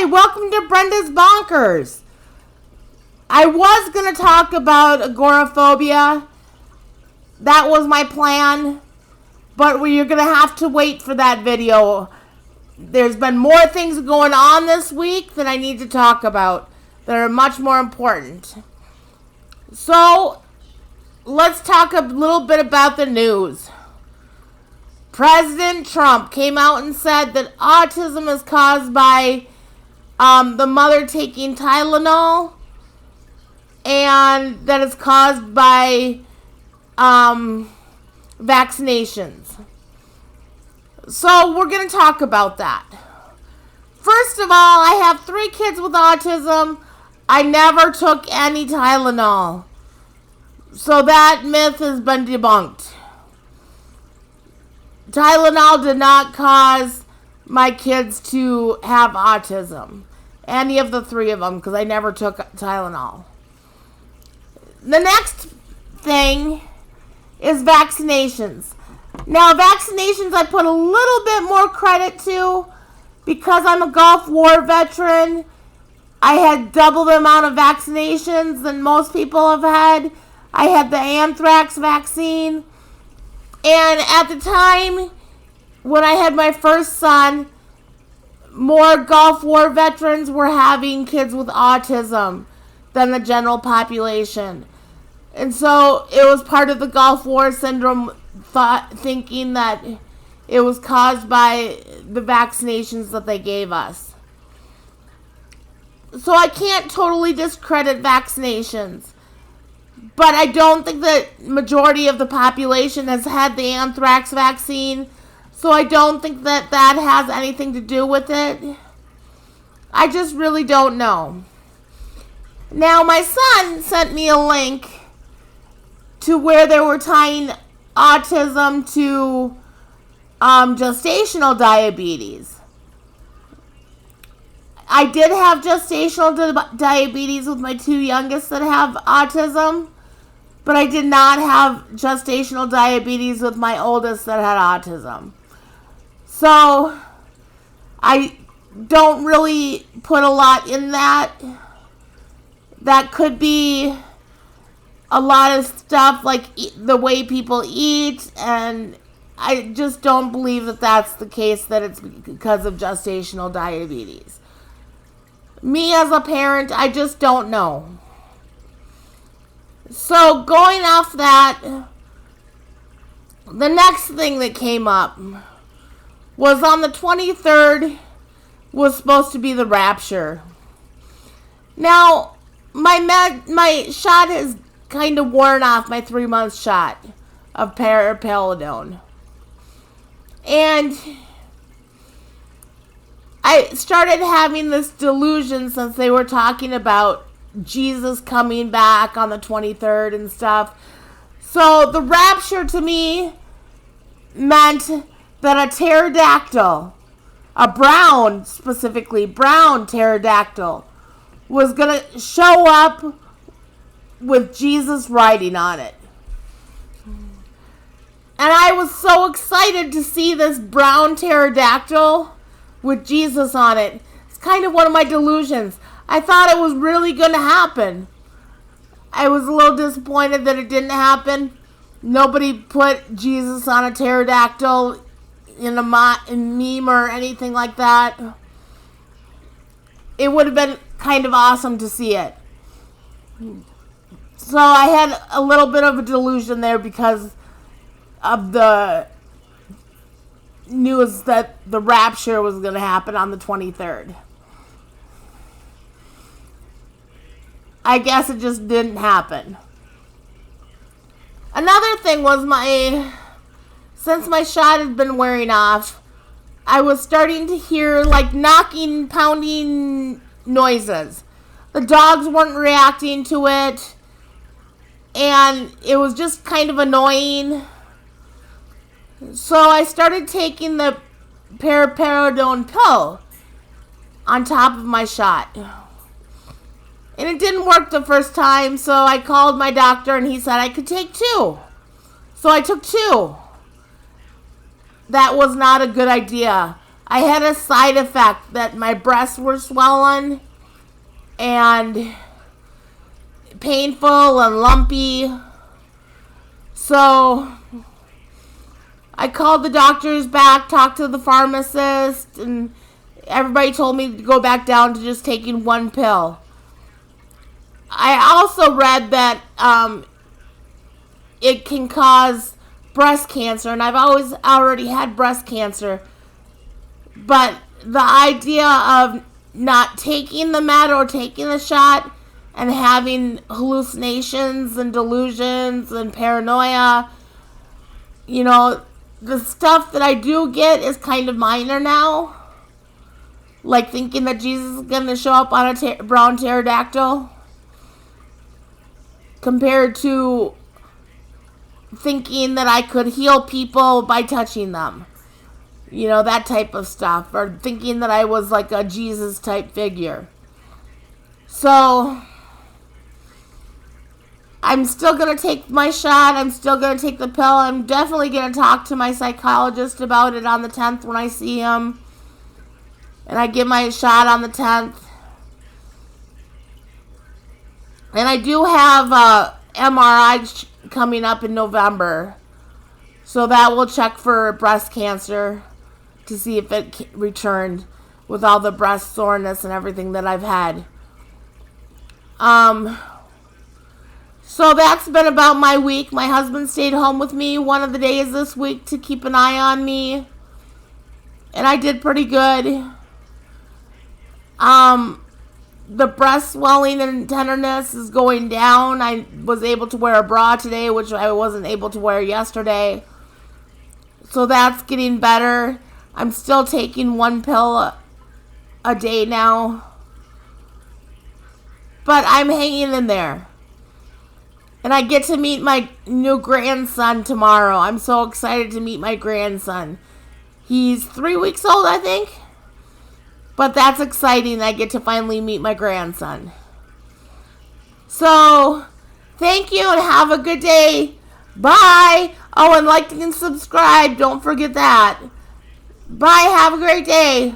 Hi, welcome to Brenda's Bonkers. I was going to talk about agoraphobia. That was my plan. But you're going to have to wait for that video. There's been more things going on this week that I need to talk about that are much more important. So, let's talk a little bit about the news. President Trump came out and said that autism is caused by the mother taking Tylenol, and that it's caused by vaccinations. So we're going to talk about that. First of all, I have 3 kids with autism. I never took any Tylenol. So that myth has been debunked. Tylenol did not cause my kids to have autism. Any of the 3 of them, because I never took Tylenol. The next thing is vaccinations. Now, vaccinations I put a little bit more credit to because I'm a Gulf War veteran. I had double the amount of vaccinations than most people have had. I had the anthrax vaccine. And at the time when I had my first son, more Gulf War veterans were having kids with autism than the general population. And so it was part of the Gulf War syndrome thinking that it was caused by the vaccinations that they gave us. So I can't totally discredit vaccinations. But I don't think that majority of the population has had the anthrax vaccine. So I don't think that that has anything to do with it. I just really don't know. Now, my son sent me a link to where they were tying autism to gestational diabetes. I did have gestational diabetes with my 2 youngest that have autism, but I did not have gestational diabetes with my oldest that had autism. So I don't really put a lot in that. That could be a lot of stuff like the way people eat, and I just don't believe that that's the case, that it's because of gestational diabetes. Me as a parent, I just don't know. So going off that, the next thing that came up was on the 23rd was supposed to be the rapture. Now, my shot has kind of worn off, my 3-month shot of paliperidone. And I started having this delusion since they were talking about Jesus coming back on the 23rd and stuff. So the rapture to me meant that a pterodactyl, a brown, specifically brown pterodactyl, was going to show up with Jesus riding on it. And I was so excited to see this brown pterodactyl with Jesus on it. It's kind of one of my delusions. I thought it was really going to happen. I was a little disappointed that it didn't happen. Nobody put Jesus on a pterodactyl in a meme or anything like that. It would have been kind of awesome to see it. So I had a little bit of a delusion there because of the news that the rapture was going to happen on the 23rd. I guess it just didn't happen. Another thing was since my shot had been wearing off, I was starting to hear like knocking, pounding noises. The dogs weren't reacting to it, and it was just kind of annoying. So I started taking the paliperidone pill on top of my shot. And it didn't work the first time, so I called my doctor and he said I could take 2. So I took 2. That was not a good idea. I had a side effect that my breasts were swollen and painful and lumpy. So I called the doctors back, talked to the pharmacist, and everybody told me to go back down to just taking one pill. I also read that it can cause breast cancer, and I've always already had breast cancer. But the idea of not taking the med or taking the shot and having hallucinations and delusions and paranoia, the stuff that I do get is kind of minor now. Like thinking that Jesus is going to show up on a brown pterodactyl. Compared to thinking that I could heal people by touching them. That type of stuff. Or thinking that I was like a Jesus type figure. So I'm still going to take my shot. I'm still going to take the pill. I'm definitely going to talk to my psychologist about it on the 10th when I see him. And I get my shot on the 10th. And I do have MRI coming up in November. So that will check for breast cancer to see if it returned with all the breast soreness and everything that I've had. So that's been about my week. My husband stayed home with me one of the days this week to keep an eye on me. And I did pretty good. The breast swelling and tenderness is going down. I was able to wear a bra today, which I wasn't able to wear yesterday. So that's getting better. I'm still taking one pill a day now. But I'm hanging in there. And I get to meet my new grandson tomorrow. I'm so excited to meet my grandson. He's 3 weeks old, I think. But that's exciting. I get to finally meet my grandson. So, thank you and have a good day. Bye. Oh, and like and subscribe. Don't forget that. Bye. Have a great day.